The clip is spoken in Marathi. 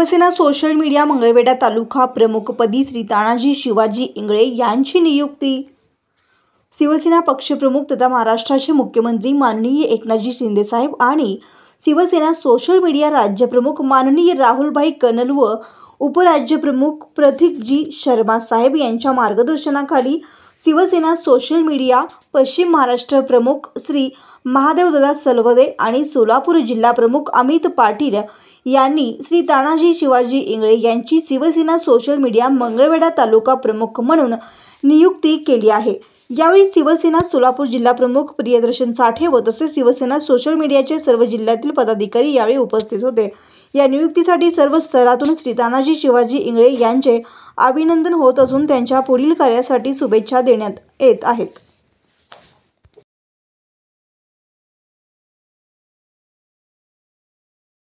शिवसेना सोशल मीडिया मंगळवेढा तालुका प्रमुखपदी श्री तानाजी शिवाजी इंगळे यांची नियुक्ती। शिवसेना पक्षप्रमुख तथा महाराष्ट्राचे मुख्यमंत्री माननीय एकनाथजी शिंदे साहेब आणि शिवसेना सोशल मीडिया राज्यप्रमुख माननीय राहुलभाई कर्नल व उपराज्यप्रमुख प्रतीकजी शर्मा साहेब यांच्या मार्गदर्शनाखाली शिवसेना सोशल मीडिया पश्चिम महाराष्ट्र प्रमुख श्री महादेवदादा सलवदे आणि सोलापूर जिल्हा प्रमुख अमित पाटील यांनी श्री तानाजी शिवाजी इंगळे यांची शिवसेना सोशल मीडिया मंगळवेढा तालुका प्रमुख म्हणून नियुक्ती केली आहे। यावेळी शिवसेना सोलापूर जिल्हा प्रमुख प्रियदर्शन साठे व तसेच शिवसेना सोशल मीडियाचे सर्व जिल्ह्यातील पदाधिकारी यावेळी उपस्थित होते। या नियुक्तीसाठी सर्व स्तरातून श्री तानाजी शिवाजी इंगळे यांचे अभिनंदन होत असून त्यांच्या पुढील कार्यासाठी शुभेच्छा देण्यात येत आहेत।